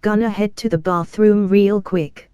Gonna head to the bathroom real quick.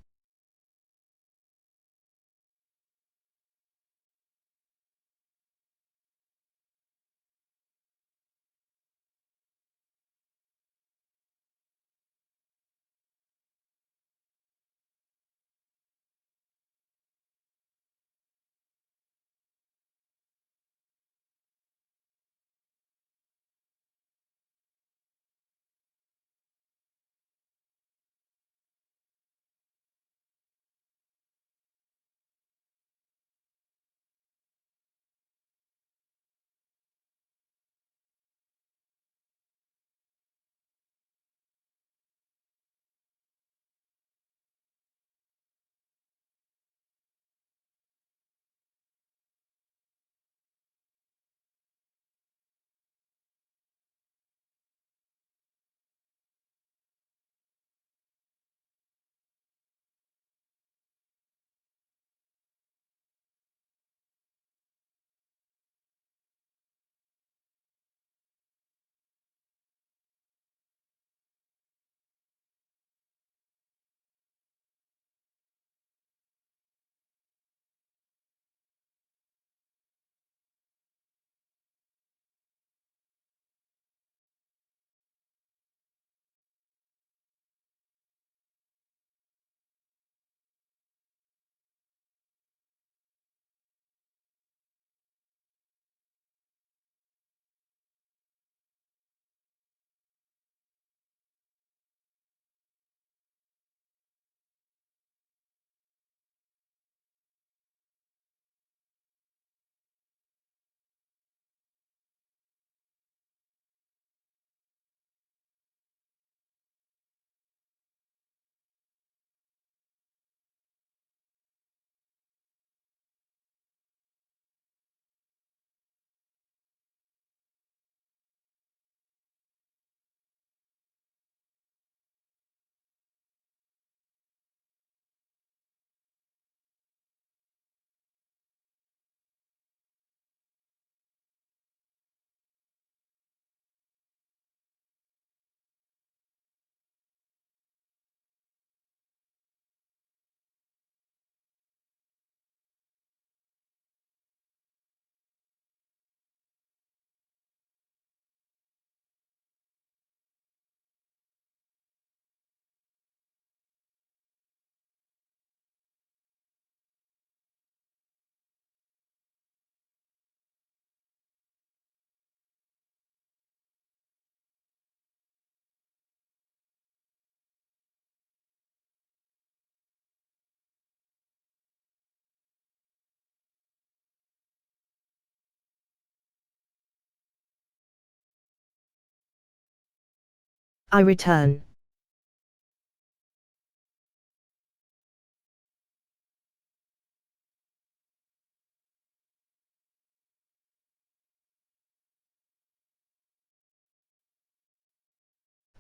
I return.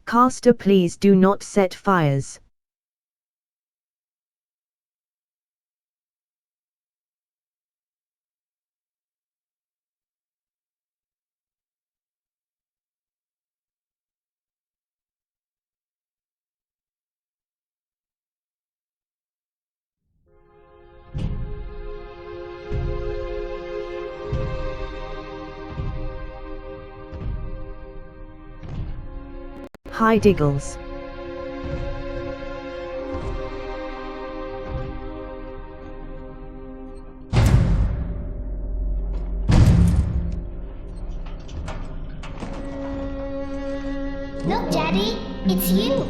Caster, please do not set fires. Hi Diggles. Look, Daddy, it's you.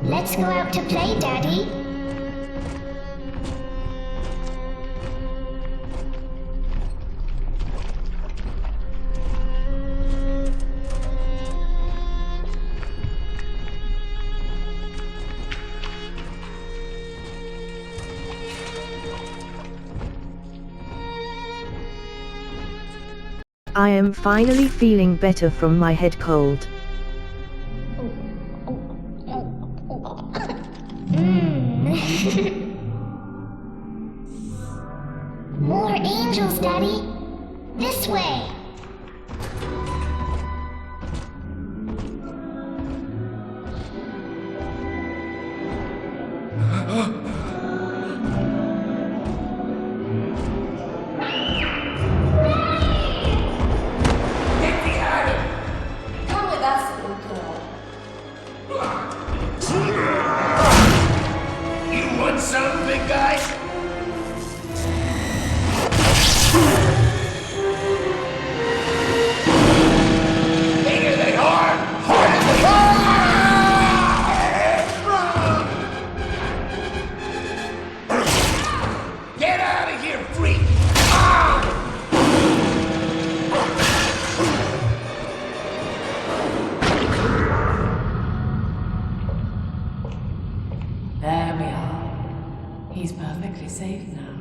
Let's go out to play, Daddy. I am finally feeling better from my head cold. More angels, Daddy. safe now.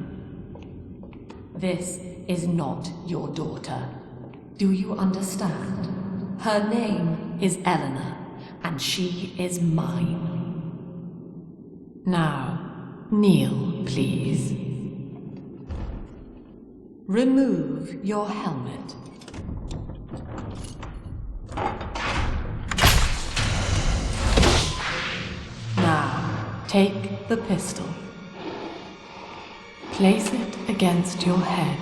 This is not your daughter. Do you understand? Her name is Eleanor, and she is mine. Now, kneel, please. Remove your helmet. Now, take the pistol. Place it against your head.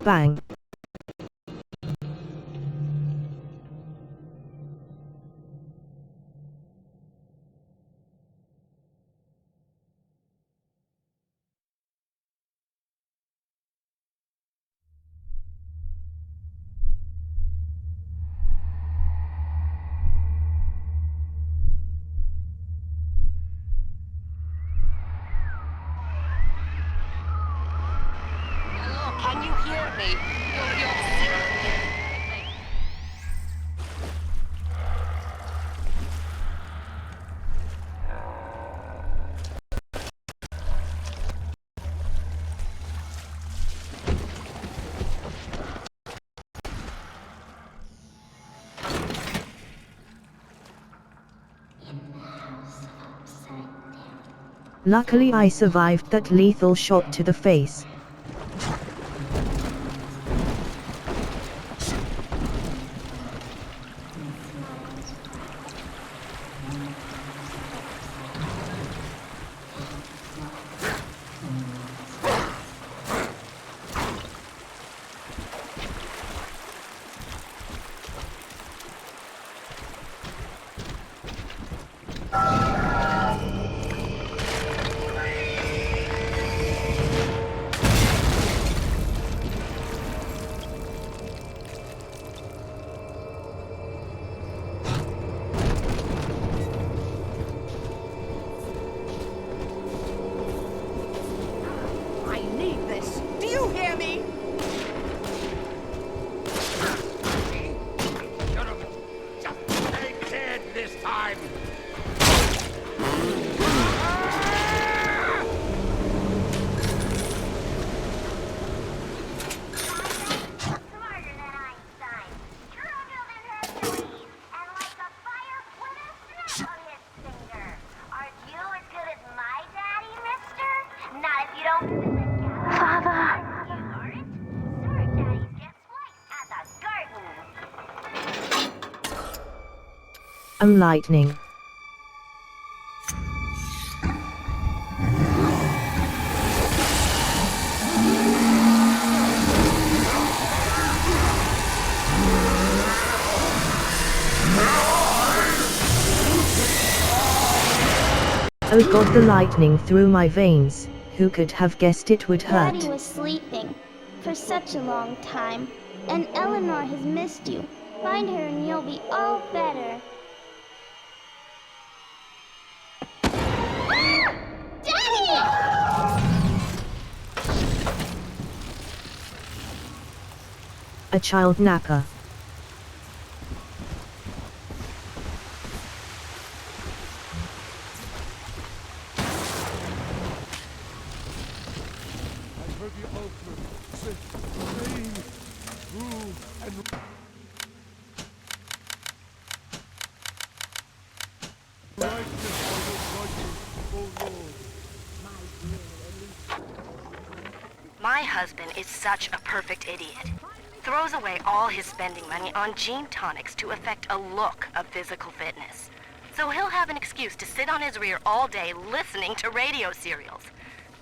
Bang. Hello, can you hear me? You're Luckily I survived that lethal shot to the face. I need this. Do you hear me? Just stay dead this time! Smarter than Einstein. Stronger than Hercules. And like a fire with a snap on his finger. Aren't you as good as my daddy, mister? Not if you don't visit the gallery. Father! You aren't? Sir, daddy's just white as a garden. I'm lightning. Oh god, the lightning through my veins. Who could have guessed it would hurt? Daddy was sleeping for such a long time, and Eleanor has missed you. Find her and you'll be all better. A child napper. I heard the ultimate say, reign, rule, and righteous are your judgments, O Lord. My husband is such a perfect idiot. Throws away all his spending money on gene tonics to affect a look of physical fitness. So he'll have an excuse to sit on his rear all day listening to radio serials.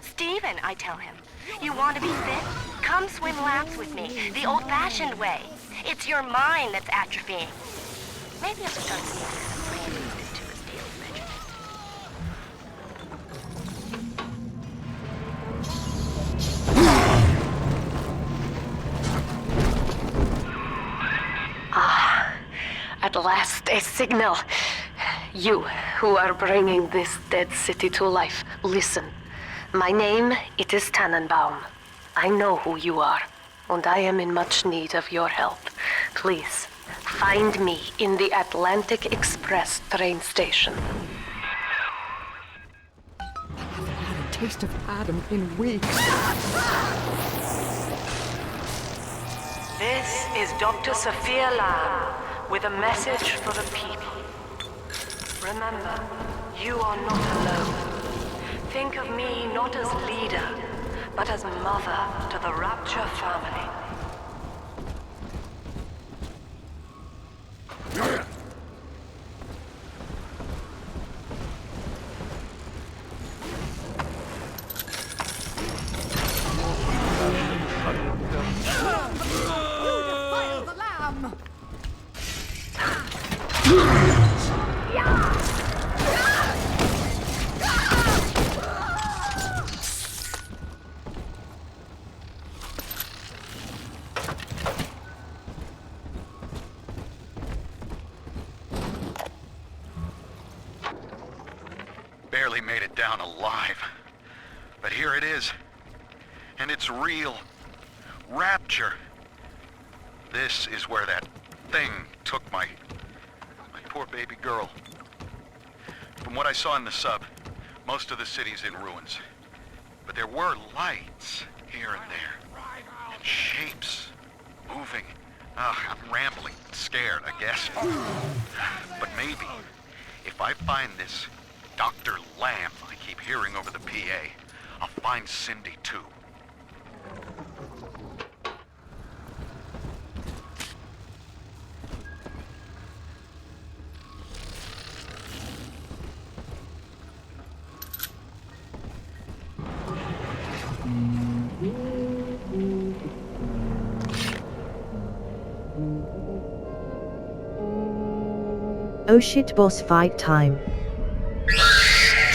Stephen, I tell him, you want to be fit? Come swim laps with me, the old-fashioned way. It's your mind that's atrophying. Maybe I'll start seeing Randy to his daily measurements. At last, a signal. You, who are bringing this dead city to life, listen. My name, it is Tannenbaum. I know who you are, and I am in much need of your help. Please, find me in the Atlantic Express train station. Taste of Adam in weeks. This is Dr. Sophia Lamb with a message for the people. Remember, you are not alone. Think of me not as leader, but as mother to the Rapture family. Defile the lamb! Barely made it down alive. But here it is. And it's real. Rapture. This is where that thing took my poor baby girl. From what I saw in the sub, most of the city's in ruins. But there were lights here and there. And shapes moving. I'm rambling, scared, I guess. But maybe, if I find this Dr. Lamb I keep hearing over the PA, I'll find Cindy too. Oh shit, boss fight time.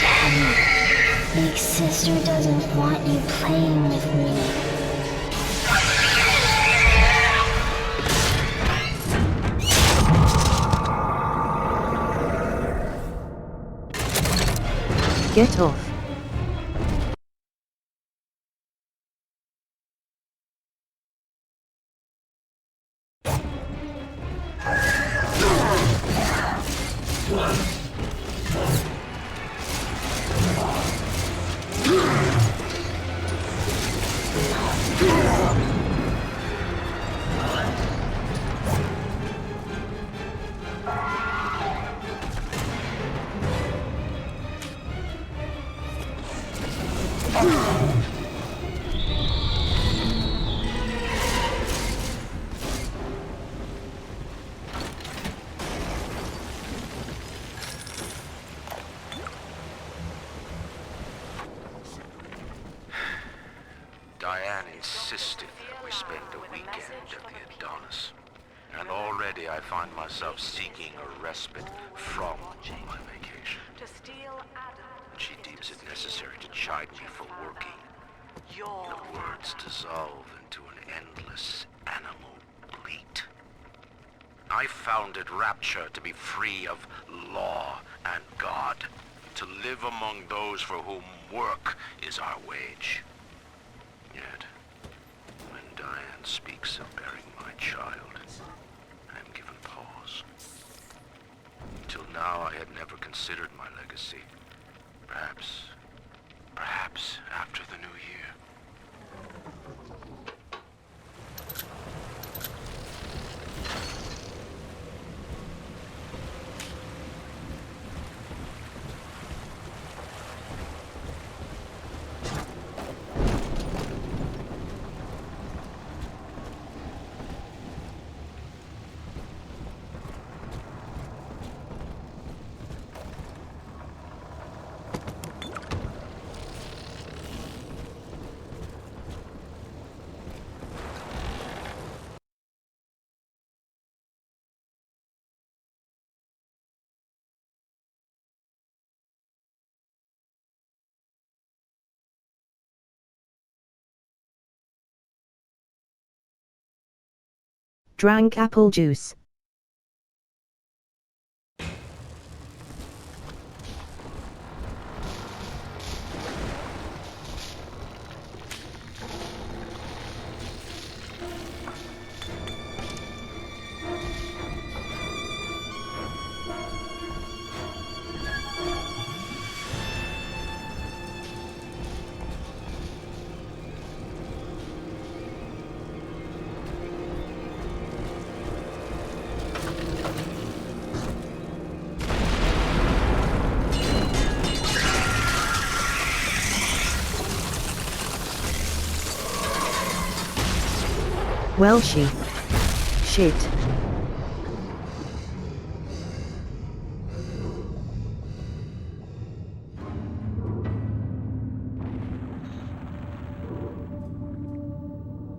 Daddy, big sister doesn't want you playing with me. Get off. Diane insisted that we spend a weekend at the Adonis. And already I find myself seeking a respite from my vacation. She deems it necessary to chide me for working. The words dissolve into an endless animal bleat. I founded Rapture to be free of law and God, to live among those for whom work is our wage. Yet, when Diane speaks of bearing my child, I am given pause. Till now I had never considered my legacy. Perhaps after the new year. Drank apple juice. Well, shit.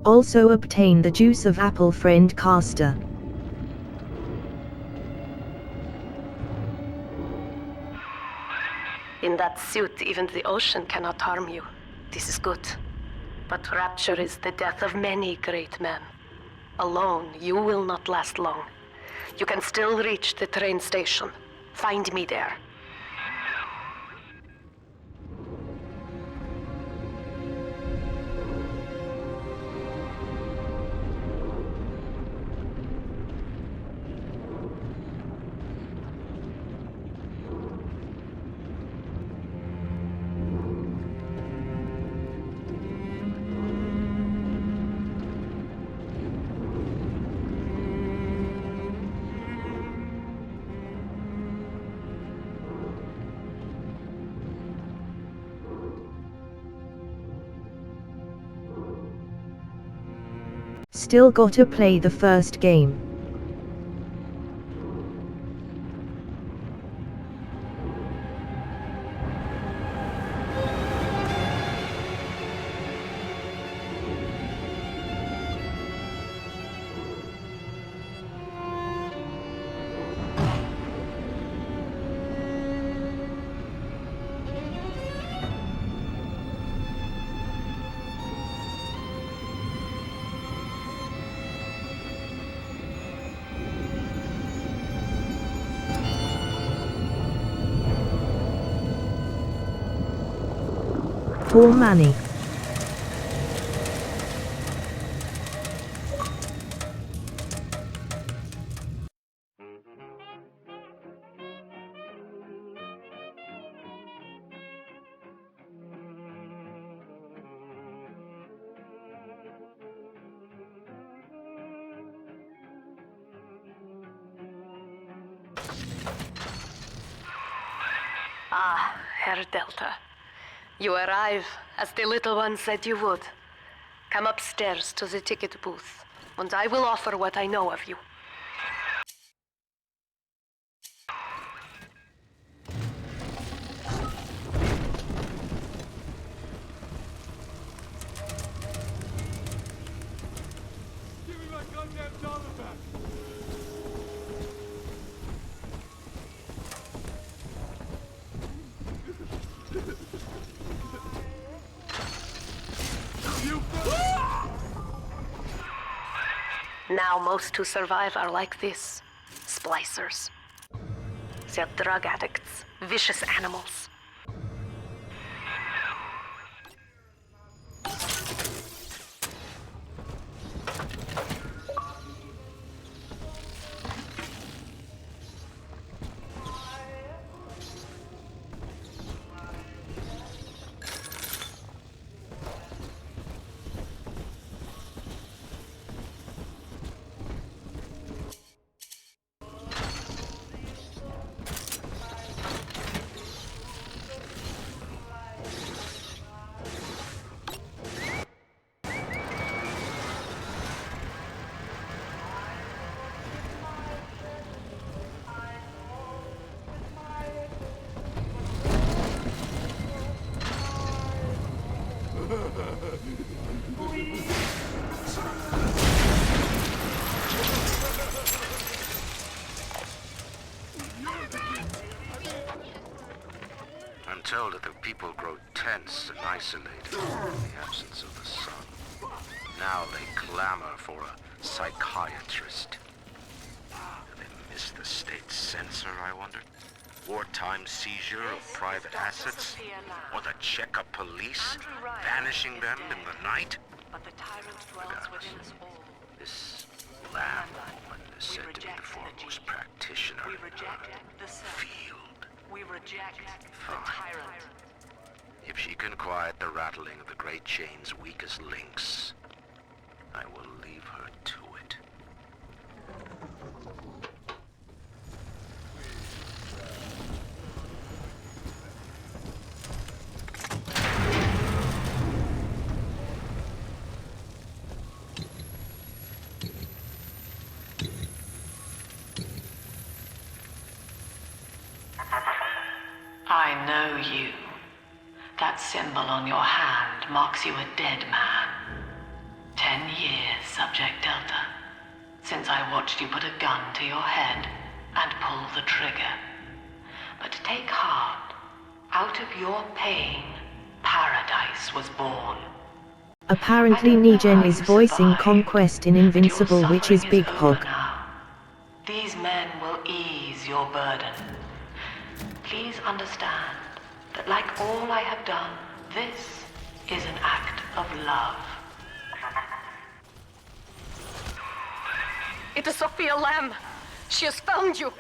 Also obtain the juice of apple, friend caster. In that suit, even the ocean cannot harm you. This is good. But rapture is the death of many great men. Alone, you will not last long. You can still reach the train station. Find me there. Still gotta play the first game. For money. Ah, Herr Delta. You arrive, as the little one said you would. Come upstairs to the ticket booth, and I will offer what I know of you. Give me my goddamn dollar back! Now most who survive are like this. Splicers. They're drug addicts, vicious animals. I'm told that the people grow tense and isolated in the absence of the sun. Now they clamor for a psychiatrist. Do they miss the state censor, I wonder? Wartime seizure of private assets? Or the Cheka police vanishing them in the night? But the tyrant dwells within us all. This landwoman is said to be the foremost practitioner in her field. We reject the Fine. tyrant. If she can quiet the rattling of the great chain's weakest links, I will leave her to it. marks you a dead man. 10 years, Subject Delta, since I watched you put a gun to your head and pull the trigger. But take heart. Out of your pain, paradise was born. Apparently And now Negan is you voicing survive, Conquest in and your Invincible, which is suffering Big over Hog. now. These men will ease your burden. Please understand that like all I have done, this is an act of love. It is Sophia Lamb. She has found you.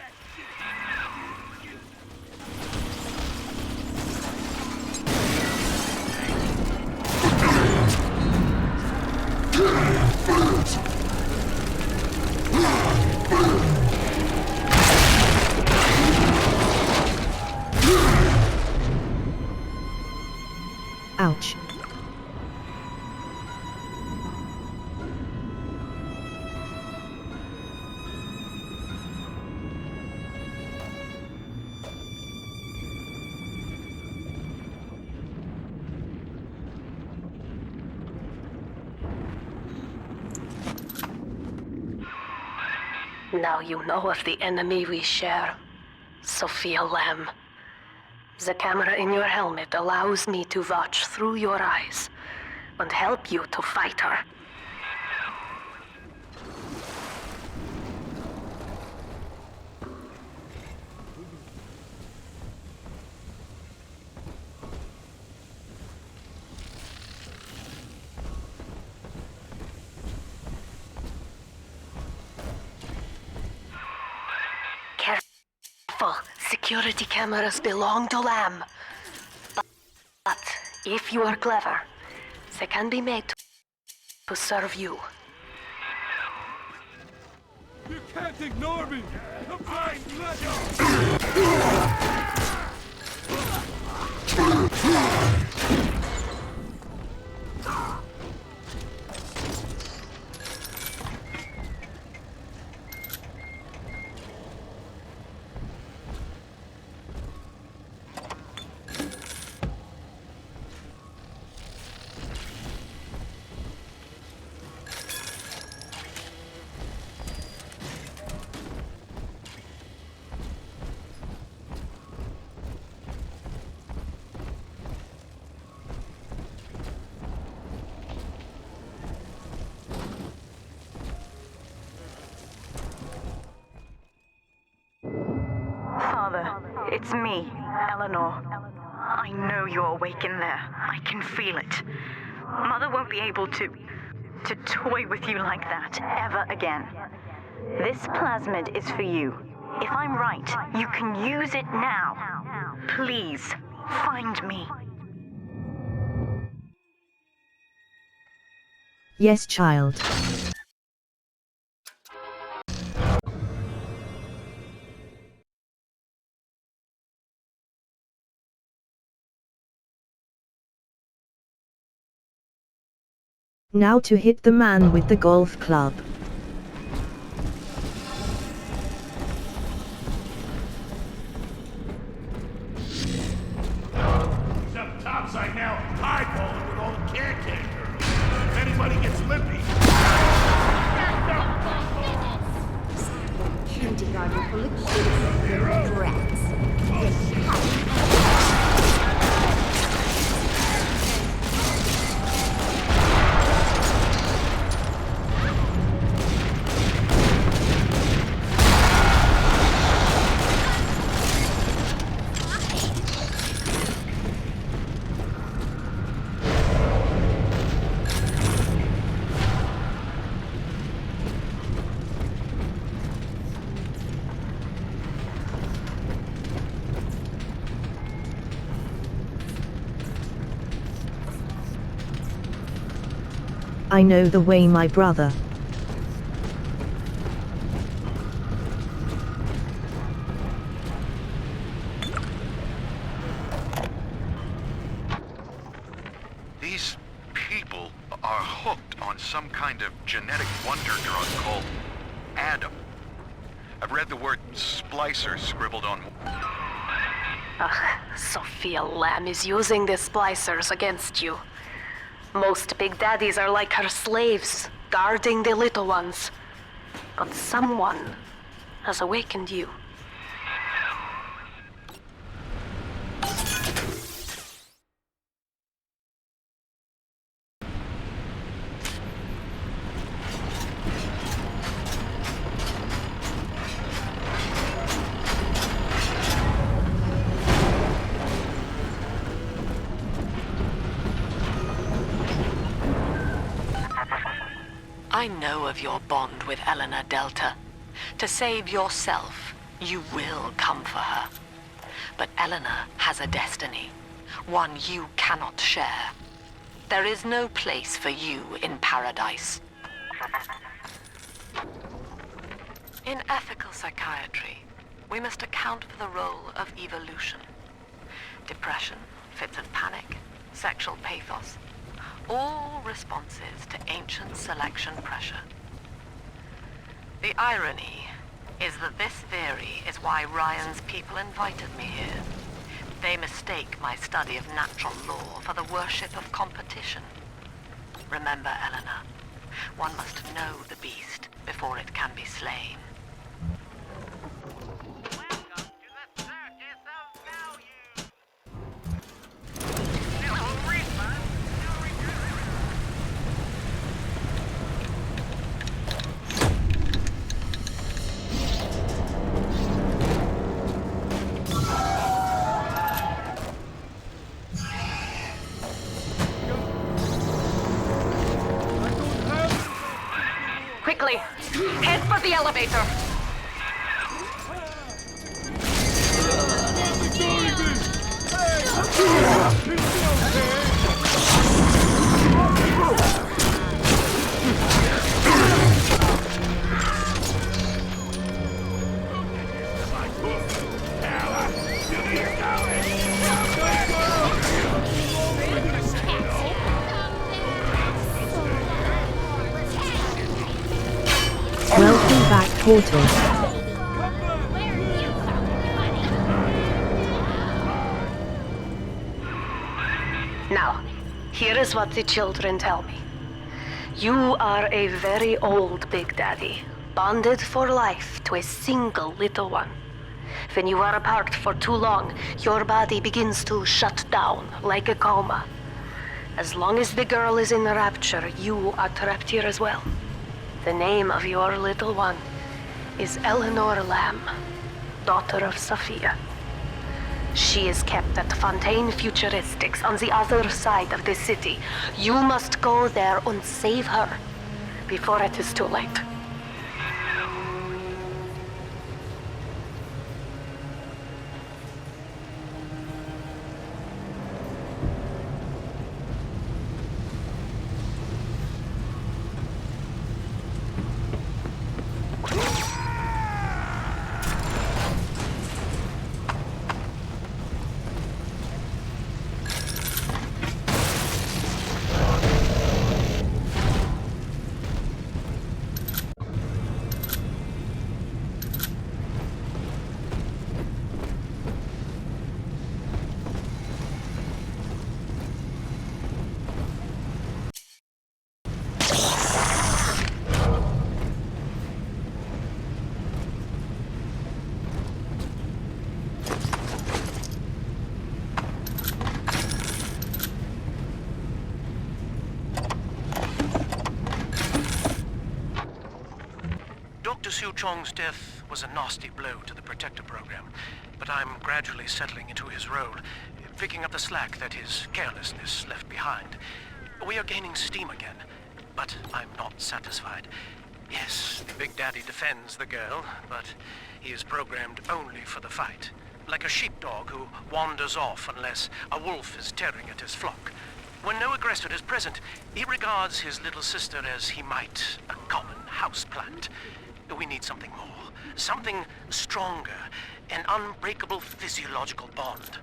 Ouch. Now you know of the enemy we share, Sophia Lamb. The camera in your helmet allows me to watch through your eyes and help you to fight her. Careful. Security cameras belong to Lamb. But if you are clever, they can be made to serve you. You can't ignore me! I let you! Father, it's me, Eleanor. I know you're awake in there. I can feel it. Mother won't be able to toy with you like that ever again. This plasmid is for you. If I'm right, you can use it now. Please, find me. Yes, child. Now to hit the man with the golf club. Some topside now, eyeballing with all the can girls. If anybody gets lippy. Kindergarten full of kids and little brats. I know the way, my brother. These people are hooked on some kind of genetic wonder drug called Adam. I've read the word splicer scribbled on... Sophia Lamb is using the splicers against you. Most big daddies are like her slaves, guarding the little ones. But someone has awakened you. I know of your bond with Eleanor Delta. To save yourself, you will come for her. But Eleanor has a destiny, one you cannot share. There is no place for you in paradise. In ethical psychiatry, we must account for the role of evolution. Depression, fits of panic, sexual pathos, all responses to ancient selection pressure. The irony is that this theory is why Ryan's people invited me here. They mistake my study of natural law for the worship of competition. Remember, Eleanor, one must know the beast before it can be slain. Quickly, head for the elevator. Welcome back, Portal. Now, here is what the children tell me. You are a very old Big Daddy, bonded for life to a single little one. When you are apart for too long, your body begins to shut down like a coma. As long as the girl is in rapture, you are trapped here as well. The name of your little one is Eleanor Lamb, daughter of Sophia. She is kept at Fontaine Futuristics on the other side of the city. You must go there and save her before it is too late. Dr. Su Chong's death was a nasty blow to the Protector program, but I'm gradually settling into his role, picking up the slack that his carelessness left behind. We are gaining steam again, but I'm not satisfied. Yes, the Big Daddy defends the girl, but he is programmed only for the fight. Like a sheepdog who wanders off unless a wolf is tearing at his flock. When no aggressor is present, he regards his little sister as he might a common houseplant. We need something more, something stronger, an unbreakable physiological bond.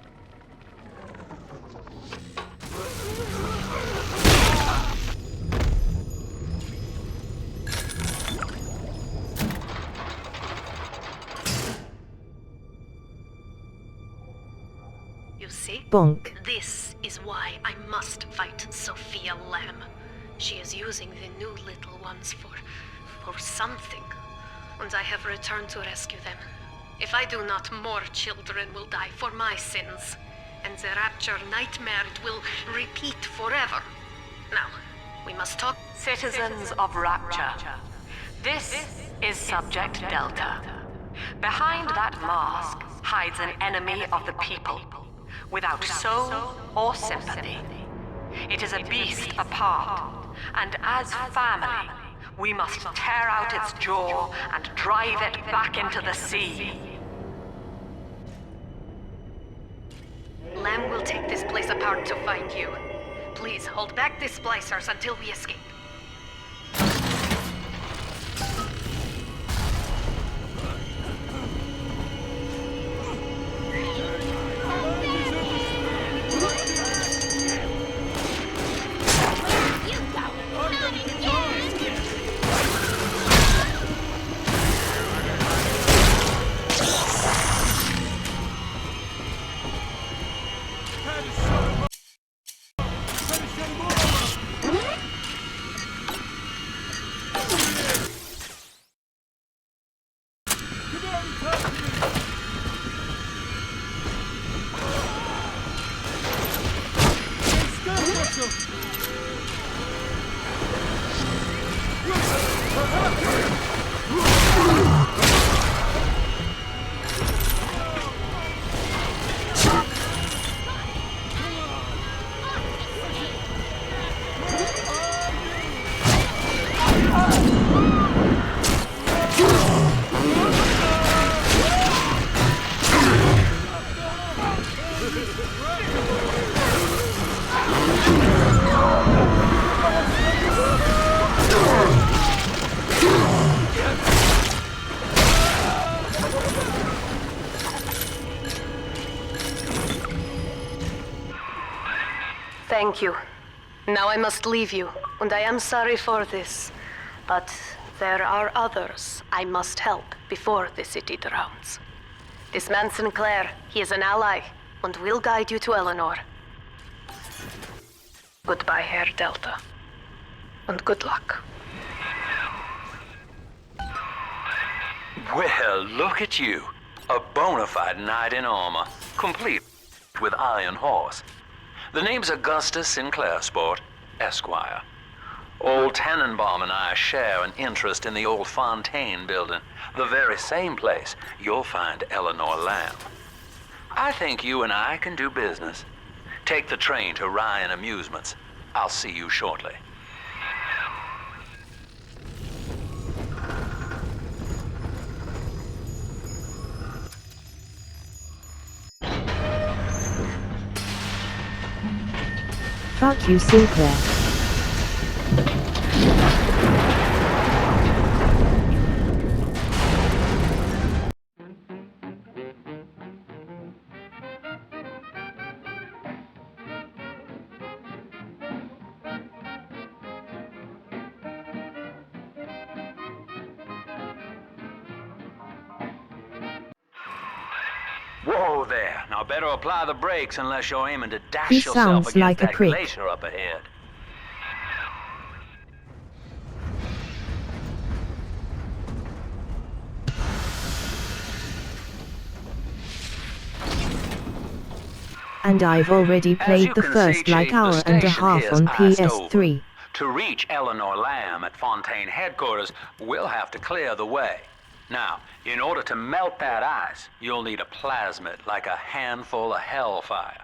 You see? Bonk. This is why I must fight Sophia Lamb. She is using the new little ones for something. And I have returned to rescue them. If I do not, more children will die for my sins. And the Rapture nightmare will repeat forever. Now, we must talk. Citizens of Rapture, this is Subject Delta. Behind that mask hides an enemy of the people, without soul or sympathy. It is a beast apart, and as family, we must tear out its jaw and drive it back into the sea. Lamb will take this place apart to find you. Please hold back the splicers until we escape. Thank you. Now I must leave you, and I am sorry for this. But there are others I must help before the city drowns. This man Sinclair, he is an ally, and will guide you to Eleanor. Goodbye, Herr Delta. And good luck. Well, look at you. A bona fide knight in armor, complete with iron horse. The name's Augustus Sinclair, Sport, Esquire. Old Tannenbaum and I share an interest in the old Fontaine building, the very same place you'll find Eleanor Lamb. I think you and I can do business. Take the train to Ryan Amusements. I'll see you shortly. Fuck you, Sinclair. Whoa there. Now better apply the brakes unless you're aiming to dash He yourself sounds against like a that prick. glacier up ahead. And I've already As played you the can first see, like Chief, hour the and a station half here's on iced PS3. over. To reach Eleanor Lamb at Fontaine headquarters, we'll have to clear the way. Now, in order to melt that ice, you'll need a plasmid, like a handful of hellfire.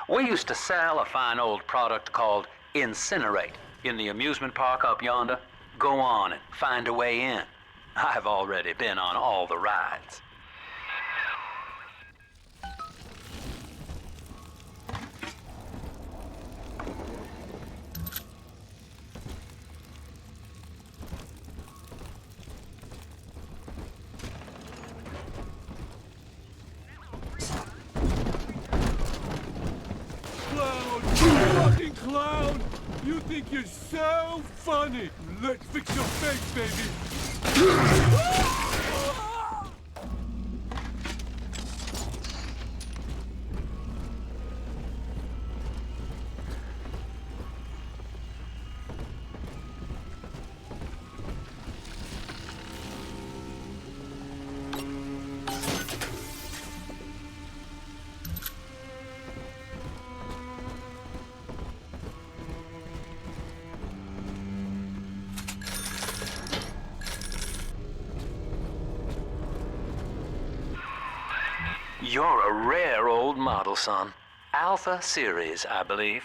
We used to sell a fine old product called Incinerate in the amusement park up yonder. Go on and find a way in. I've already been on all the rides. Fucking clown! You think you're so funny! Let's fix your face, baby! You're a rare old model, son. Alpha series, I believe.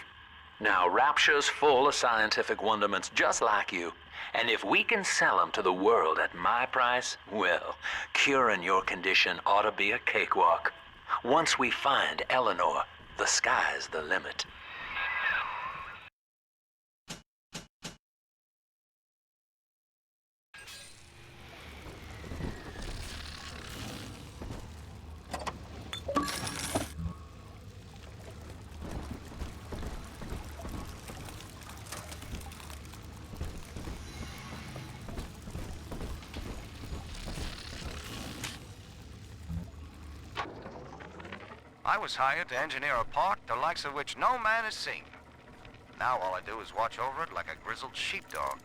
Now, Rapture's full of scientific wonderments just like you. And if we can sell them to the world at my price, well, curing your condition ought to be a cakewalk. Once we find Eleanor, the sky's the limit. I was hired to engineer a park the likes of which no man has seen. Now all I do is watch over it like a grizzled sheepdog.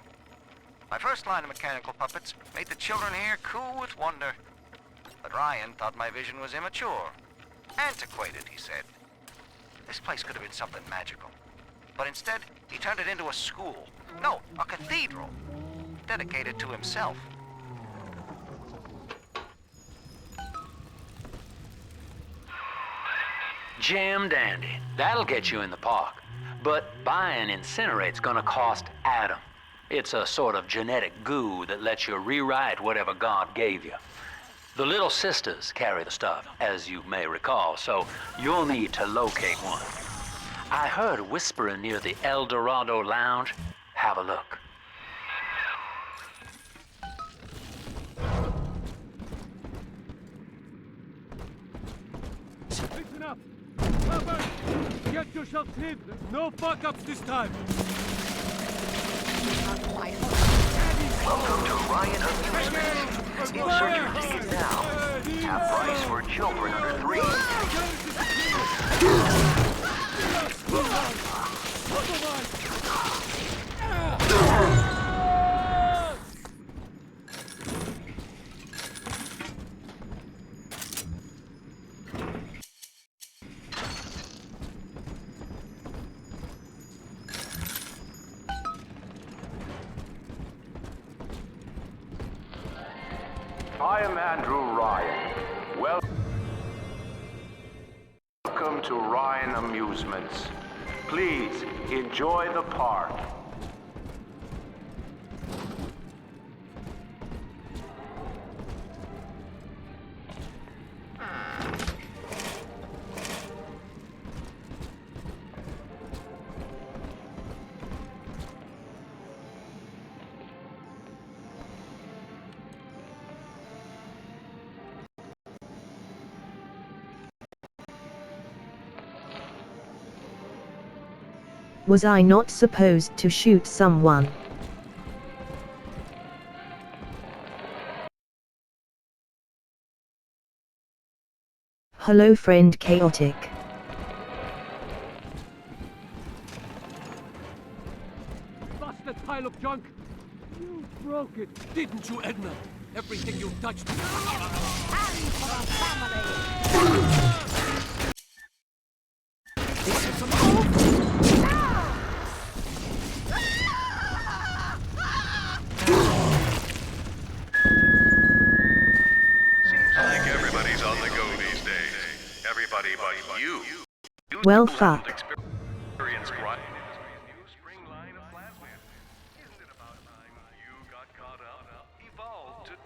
My first line of mechanical puppets made the children here cool with wonder. But Ryan thought my vision was immature. Antiquated, he said. This place could have been something magical. But instead, he turned it into a school. No, a cathedral. Dedicated to himself. Jam dandy. That'll get you in the park. But buying Incinerate's gonna cost Adam. It's a sort of genetic goo that lets you rewrite whatever God gave you. The Little Sisters carry the stuff, as you may recall, so you'll need to locate one. I heard whispering near the El Dorado Lounge. Have a look. Listen up! Robert! Get yourself hid! No fuck-ups this time! Welcome to Ryan Amusements. Insert your ticket now. Half price for children under 3. I am Andrew Ryan. Welcome to Ryan Amusements. Please enjoy the park. Was I not supposed to shoot someone? Hello, friend Chaotic. Busted pile of junk! You broke it, didn't you, Edna? Everything you touched. And for the family! Like everybody's on the go these days. Everybody but you. Well, fuck. Experience crime. New spring line of plasmid. Isn't it about time you got caught up? Evolved today.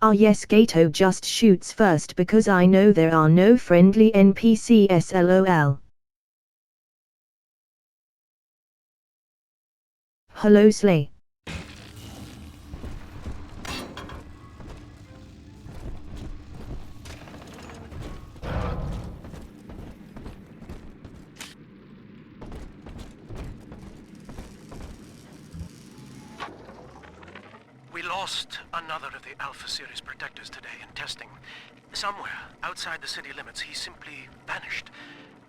Ah yes, Gato just shoots first because I know there are no friendly NPCs lol. Hello Slay. We lost another of the Alpha Series protectors today in testing. Somewhere outside the city limits, he simply vanished.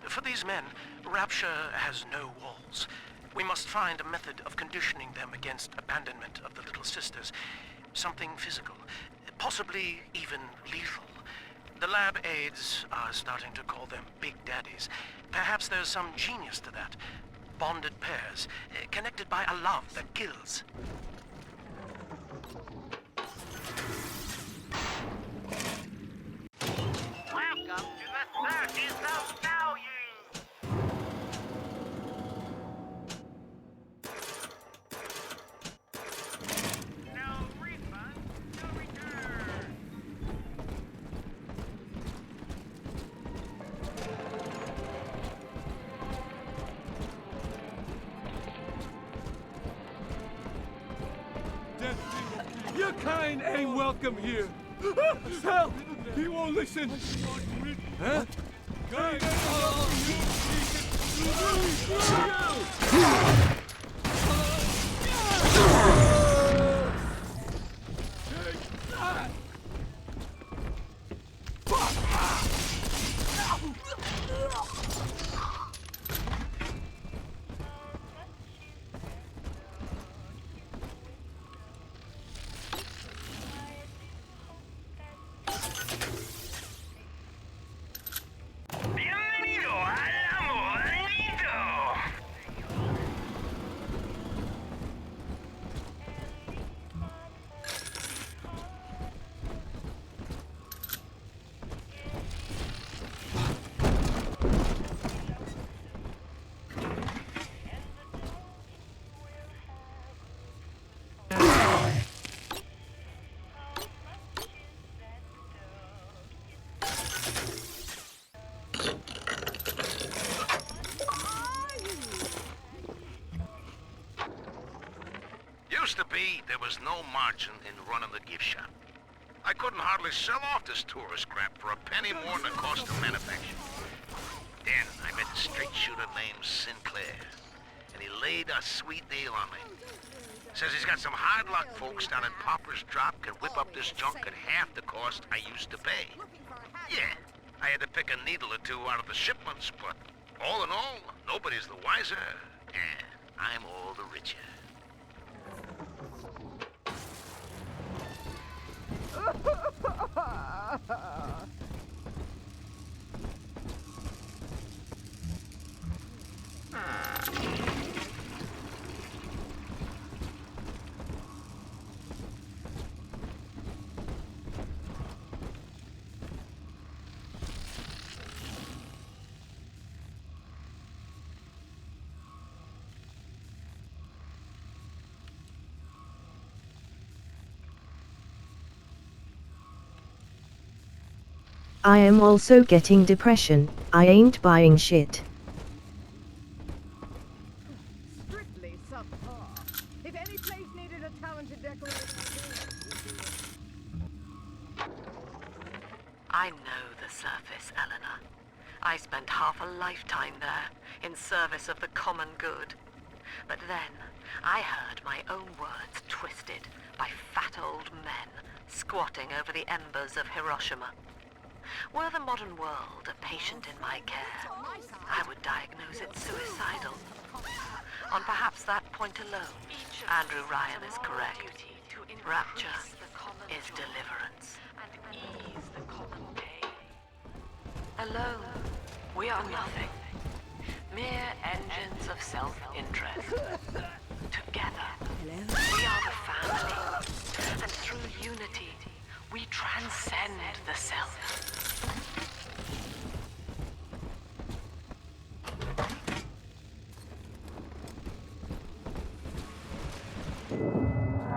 For these men, Rapture has no walls. We must find a method of conditioning them against abandonment of the Little Sisters. Something physical, possibly even lethal. The lab aides are starting to call them Big Daddies. Perhaps there's some genius to that. Bonded pairs, connected by a love that kills. Welcome to the circus of value! No refund, no return! Your kind ain't welcome here. Help! He won't listen. Huh? Bienvenido al amorito! Used to be, there was no margin in running the gift shop. I couldn't hardly sell off this tourist crap for a penny more than the cost of manufacture. Then I met a straight shooter named Sinclair, and he laid a sweet deal on me. Says he's got some hard luck folks down at Popper's Drop can whip up this junk at half the cost I used to pay. Yeah, I had to pick a needle or two out of the shipments, but all in all, nobody's the wiser, and I'm all the richer. I am also getting depression. I ain't buying shit. Strictly subpar. If any place needed a talented decorator... I know the surface, Eleanor. I spent half a lifetime there, in service of the common good. But then, I heard my own words twisted by fat old men squatting over the embers of Hiroshima. Were the modern world a patient in my care, I would diagnose it suicidal. On perhaps that point alone, Andrew Ryan is correct. Rapture is deliverance. Alone, we are nothing. Mere engines of self-interest. Together, we are the family. And through unity, we transcend the self.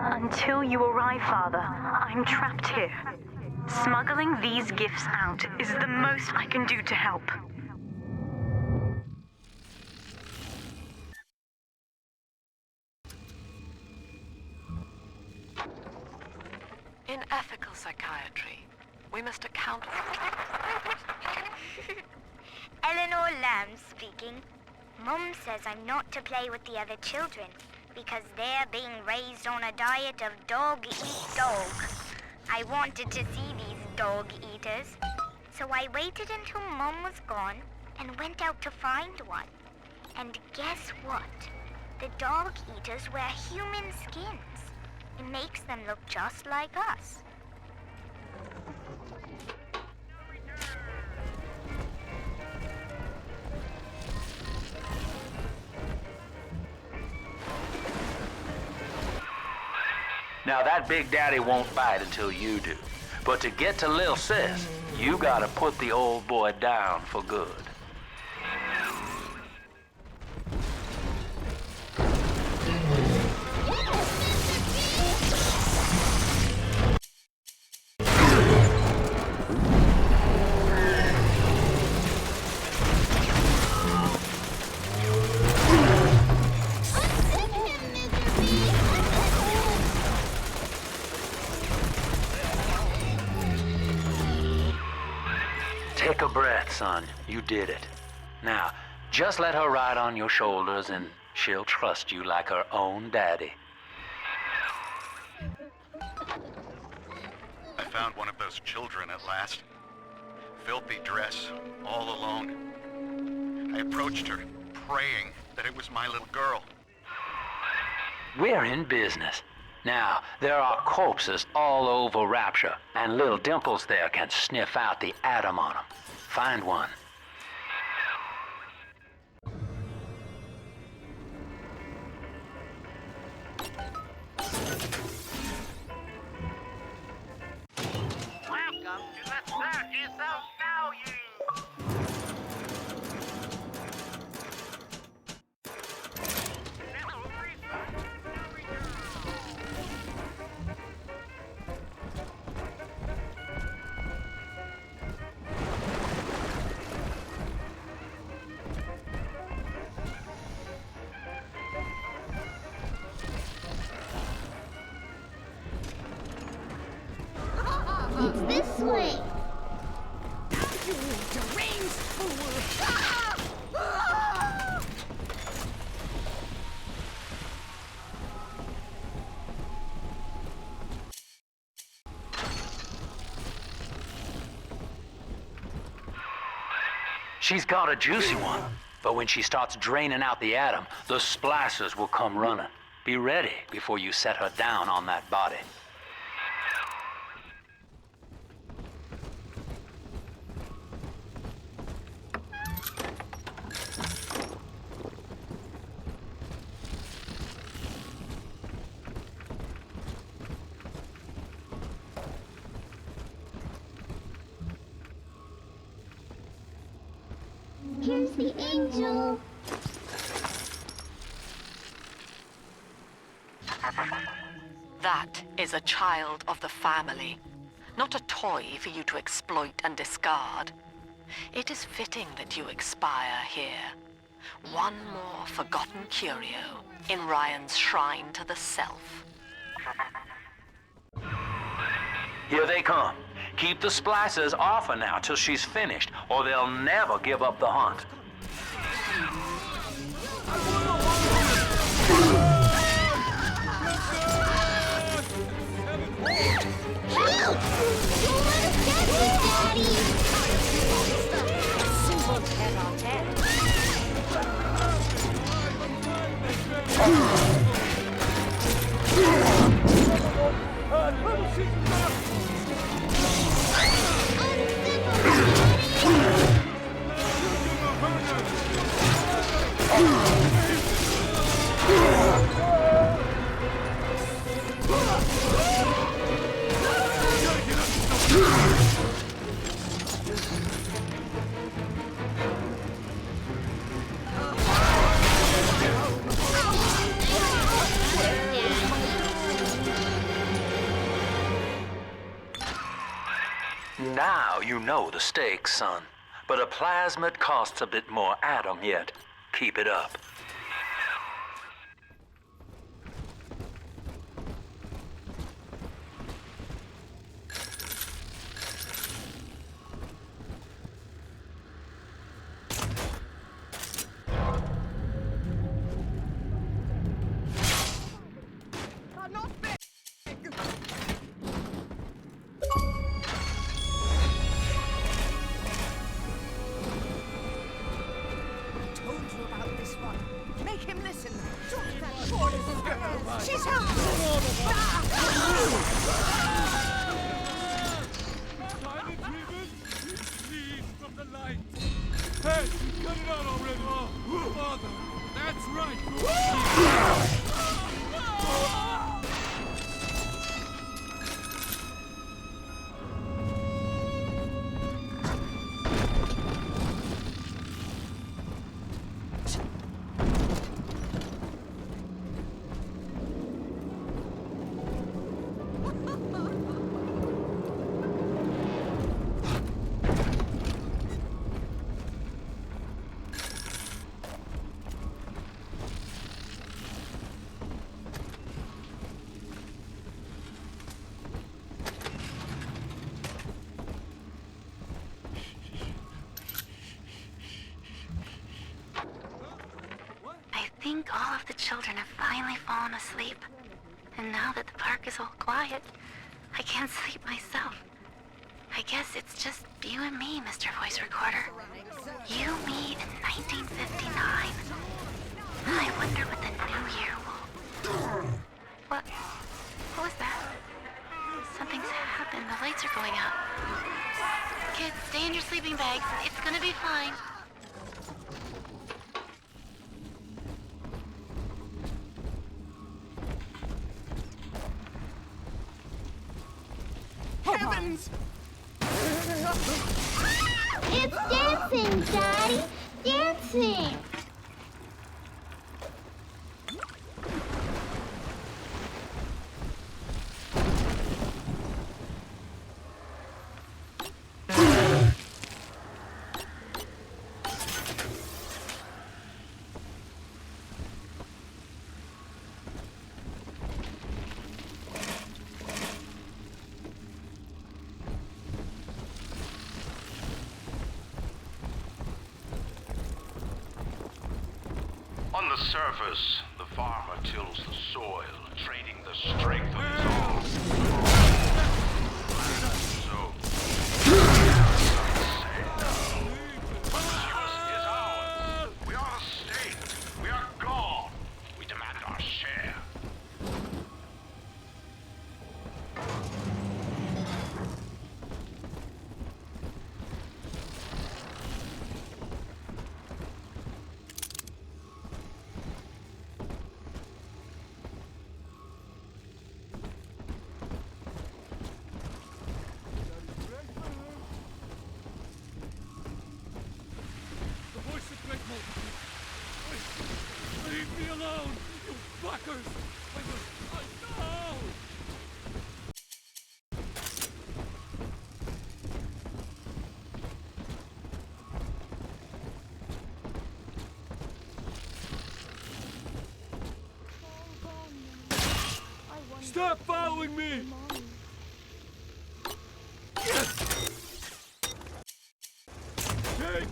Until you arrive, Father, I'm trapped here. Smuggling these gifts out is the most I can do to help. In ethical psychiatry, we must account for... Eleanor Lamb speaking. Mum says I'm not to play with the other children because they're being raised on a diet of dog eat dog. I wanted to see these dog eaters, so I waited until Mum was gone and went out to find one. And guess what? The dog eaters wear human skins. It makes them look just like us. Now that Big Daddy won't bite until you do. But to get to Lil Sis, you gotta put the old boy down for good. Take a breath, son. You did it. Now, just let her ride on your shoulders and she'll trust you like her own daddy. I found one of those children at last. Filthy dress, all alone. I approached her, praying that it was my little girl. We're in business. Now, there are corpses all over Rapture, and little Dimples there can sniff out the atom on them. Find one. Welcome to the circus of value. It's this way. You deranged fool! Ah! Ah! She's got a juicy one, but when she starts draining out the atom, the splicers will come running. Be ready before you set her down on that body. Here's the angel. That is a child of the family, not a toy for you to exploit and discard. It is fitting that you expire here. One more forgotten curio in Ryan's shrine to the self. Here they come. Keep the splicers off her now till she's finished, or they'll never give up the hunt. Daddy! Now you know the stakes, son. But a plasmid costs a bit more atom yet. Keep it up. She's out! Silent treatment? Please, from the light. Hey, cut it out already. Oh, Father, that's right. I think all of the children have finally fallen asleep. And now that the park is all quiet, I can't sleep myself. I guess it's just you and me, Mr. Voice Recorder. You, me, in 1959. I wonder what the new year will... What was that? Something's happened. The lights are going out. Kids, stay in your sleeping bags. It's gonna be fine. Heavens! It's dancing, Daddy! Dancing! On the surface, the farmer tills the soil, trading the strength of his arms. So, is ours. We are the state. We are God. We demand our share. The voice of Great Multitude. Leave me alone, you fuckers! I know! Stop following me! Here it is.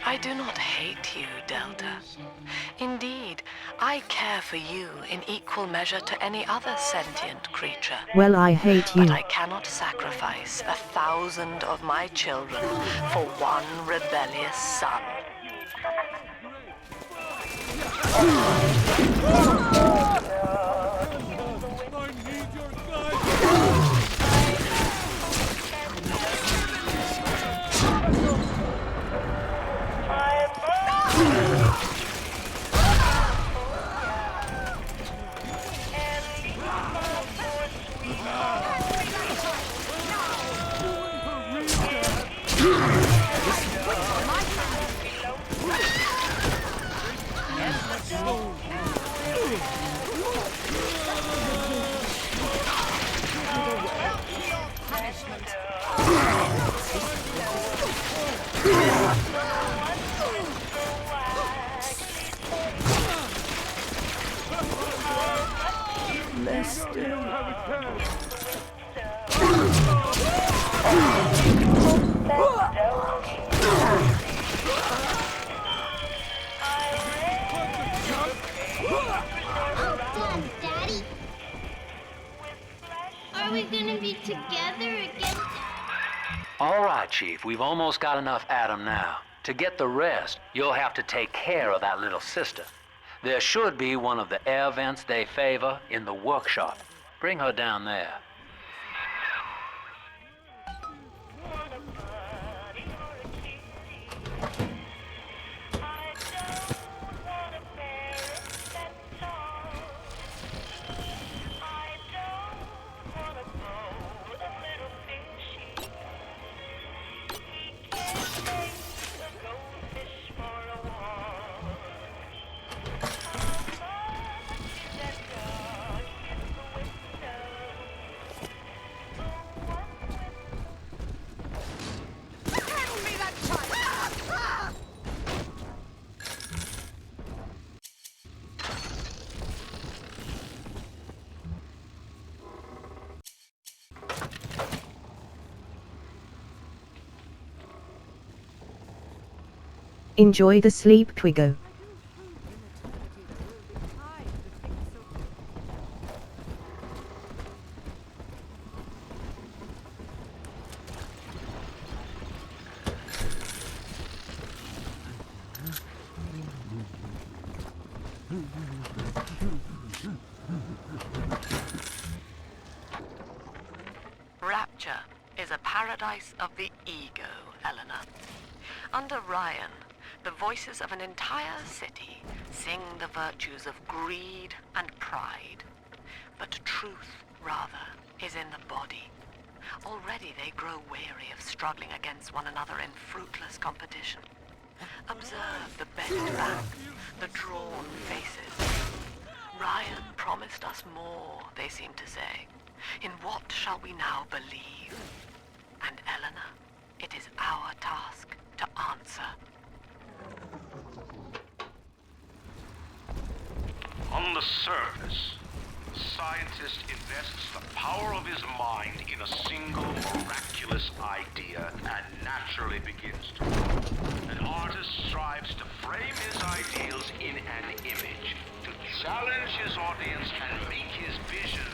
I do not hate you, Delta. Indeed, I care for you in equal measure to any other sentient creature. Well, I hate you. But I cannot sacrifice 1,000 of my children for one rebellious son. I need your guidance! right, Chief. We've almost got enough Adam now. To get the rest, you'll have to take care of that little sister. There should be one of the air vents they favor in the workshop. Bring her down there. Enjoy the sleep, Twigo. Rapture is a paradise of the ego, Eleanor. Under Ryan, the voices of an entire city sing the virtues of greed and pride. But truth, rather, is in the body. Already they grow weary of struggling against one another in fruitless competition. Observe the bent back, the drawn faces. Ryan promised us more, they seem to say. In what shall we now believe? And Eleanor, it is our task to answer. On the surface, the scientist invests the power of his mind in a single miraculous idea and naturally begins to. An artist strives to frame his ideals in an image, to challenge his audience and make his vision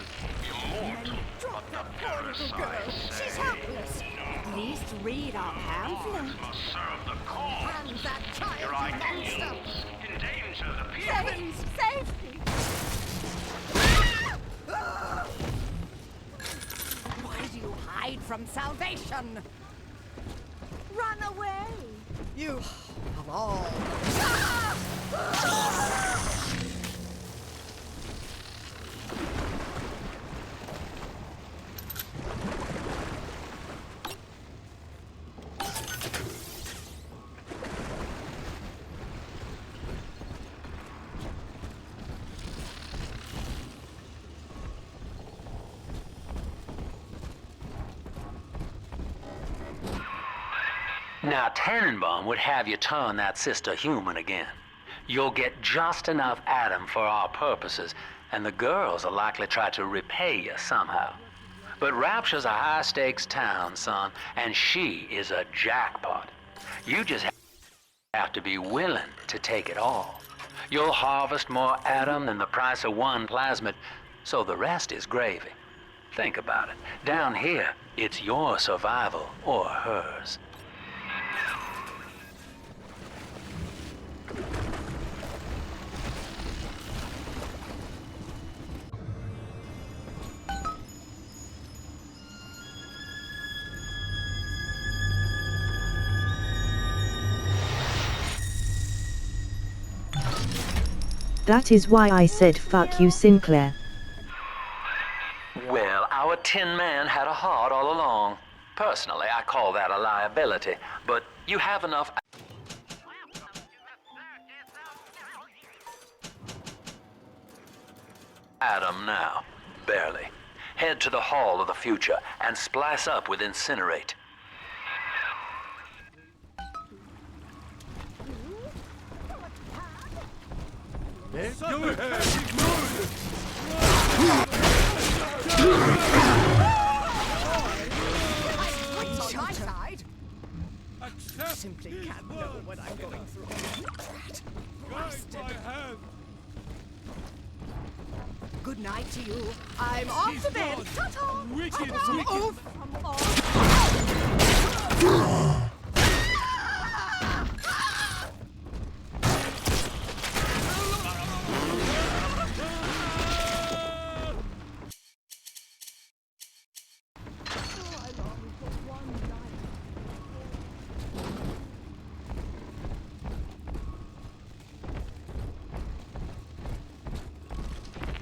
immortal. But the parasites say, She's helpless. At least read our pamphlet. must serve the cause. And that child Your ideals monster. endanger the people. Heavens, save me! Why do you hide from salvation? Run away! You of all. Now, Tannenbaum would have you turn that sister human again. You'll get just enough Adam for our purposes, and the girls will likely try to repay you somehow. But Rapture's a high-stakes town, son, and she is a jackpot. You just have to be willing to take it all. You'll harvest more Adam than the price of one plasmid, so the rest is gravy. Think about it. Down here, it's your survival or hers. That is why I said fuck you, Sinclair. Well, our Tin Man had a heart all along. Personally, I call that a liability, but you have enough Adam now. Barely. Head to the Hall of the Future and splice up with Incinerate. Let's go ahead. On my side. You simply can't know what I'm going through. Guide my hand. Good night to you. I'm off to bed. Ta-ta. Wicked, I'm wicked. off.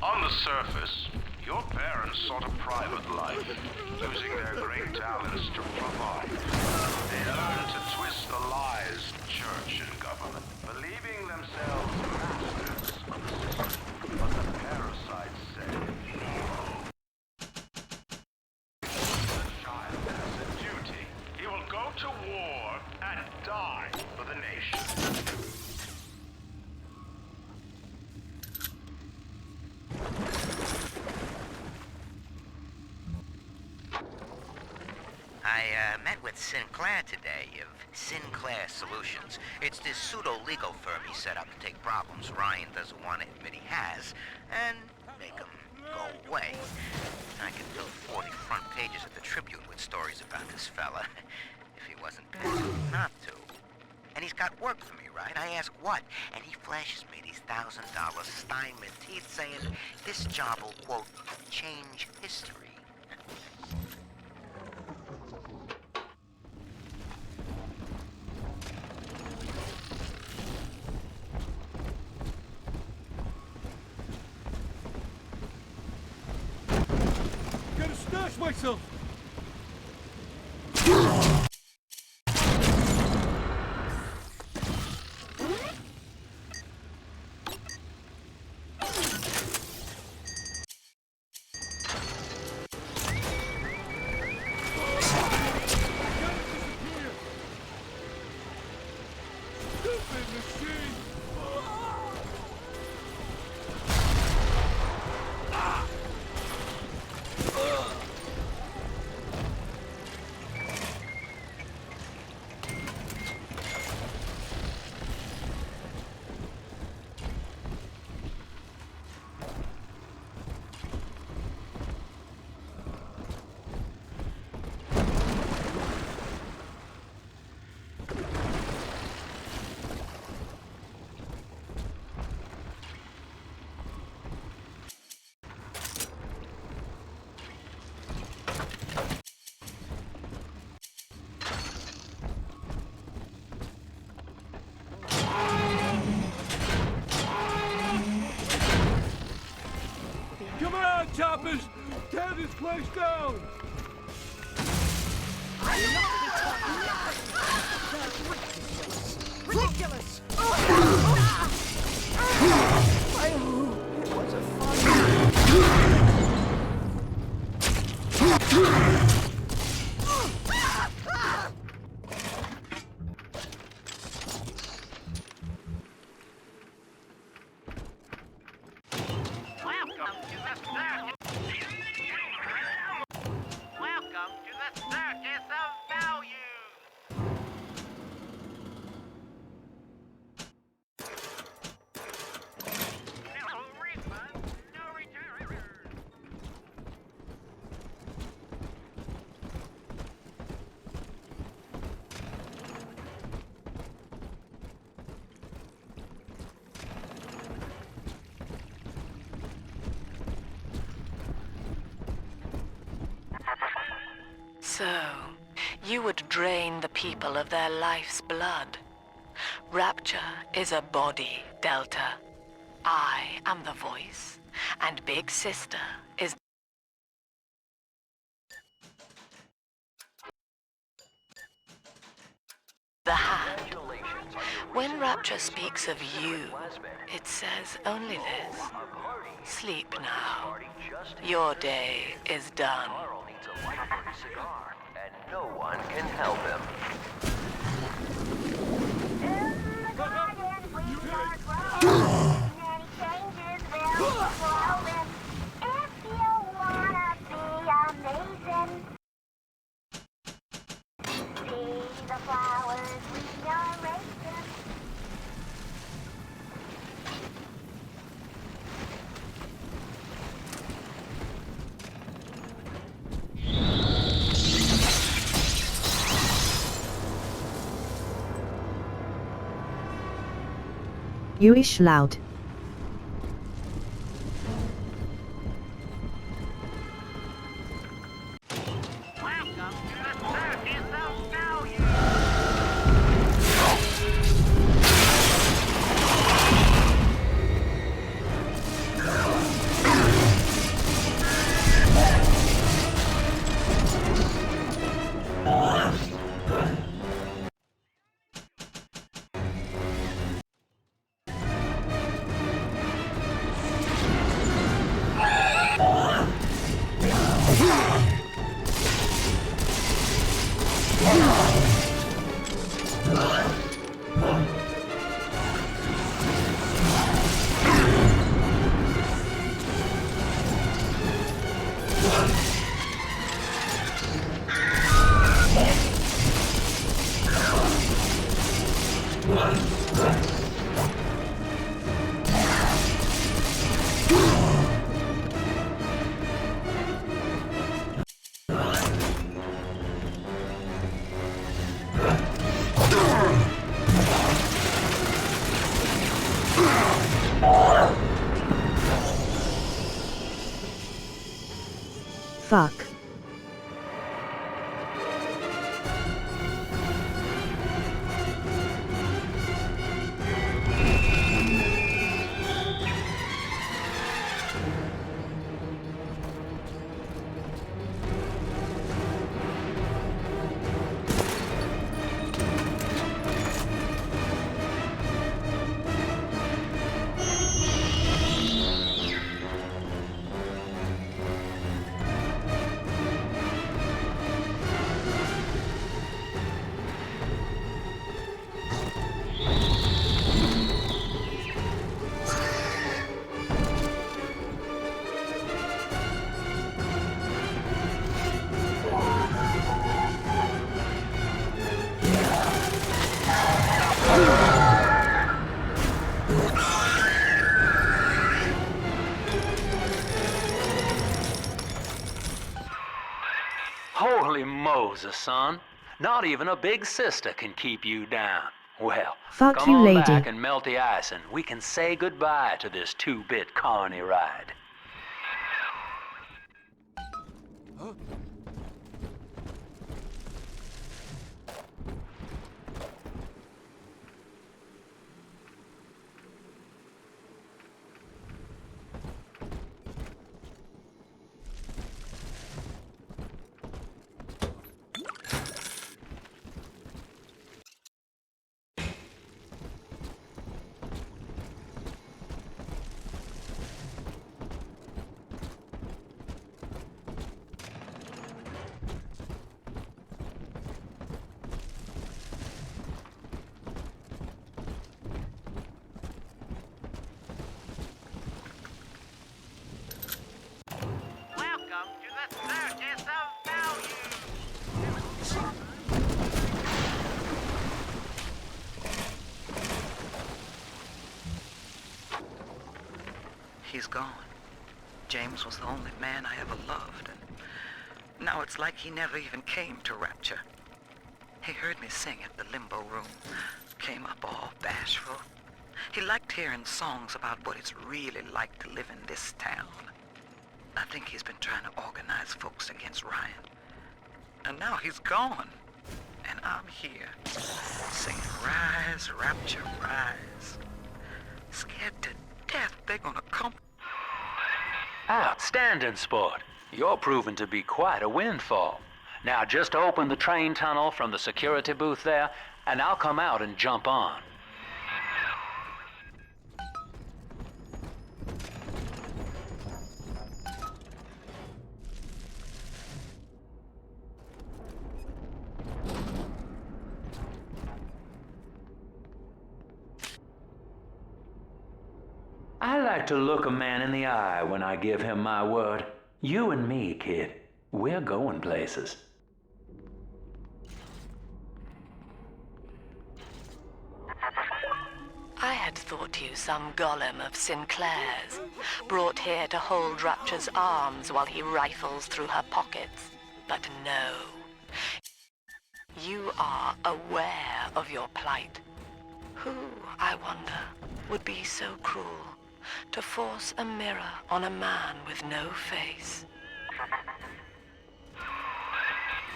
On the surface, your parents sought a private life, using their great talents to provide. They learned to twist the lies of church and government, believing themselves masters of the system. But the parasites said, no. The child has a duty. He will go to war and die for the nation. I met with Sinclair today of Sinclair Solutions. It's this pseudo-legal firm he set up to take problems Ryan doesn't want to admit he has and make them go away. I could fill 40 front pages of the Tribune with stories about this fella if he wasn't paying not to. And he's got work for me, right? I ask what? And he flashes me these $1,000 Steinman teeth saying this job will, quote, change history. Gotta stash myself! Come on, choppers! Tear this place down! Ridiculous! Welcome to the Circus of Value! No refund, no return. So, you would drain the people of their life's blood. Rapture is a body, Delta. I am the voice, and Big Sister is the hand. When Rapture speaks of you, it says only this. Sleep now. Your day is done. Carl needs a light cigar, and no one can help him. In the garden we are growing. Many changes will be flowing. If you wanna be amazing, see the flowers we are raising. You ish loud. Fuck. Holy Moses, son. Not even a big sister can keep you down. Well, Fuck come you, on lady. back and melt the ice and we can say goodbye to this two-bit carny ride. He's gone. James was the only man I ever loved, and now it's like he never even came to Rapture. He heard me sing at the Limbo Room, came up all bashful. He liked hearing songs about what it's really like to live in this town. I think he's been trying to organize folks against Ryan. And now he's gone. And I'm here, singing Rise, Rapture, Rise. Scared to death they're gonna come. Outstanding, sport. You're proving to be quite a windfall. Now just open the train tunnel from the security booth there, and I'll come out and jump on. I like to look a man in the eye when I give him my word. You and me, kid, we're going places. I had thought you some golem of Sinclair's, brought here to hold Rapture's arms while he rifles through her pockets. But no. You are aware of your plight. Who, I wonder, would be so cruel to force a mirror on a man with no face.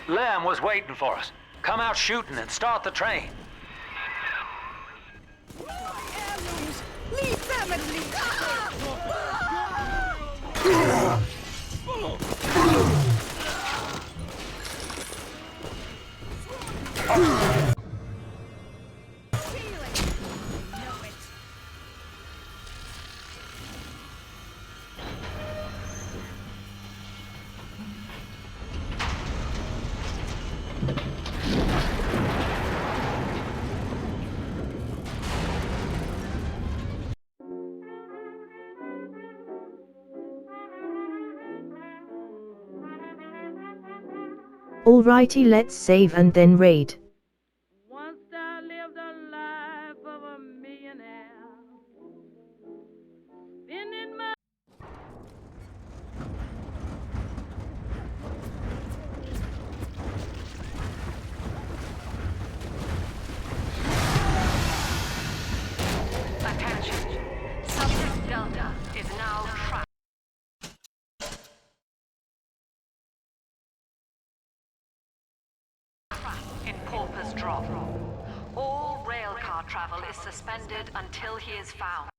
Lamb was waiting for us. Come out shooting and start the train. Heirlooms! Leave them at least! Alrighty, let's save and then raid. Once I lived a life of a millionaire. Spending my Attention. Subject Delta is now trapped in Pauper's Drop. All railcar travel is suspended until he is found.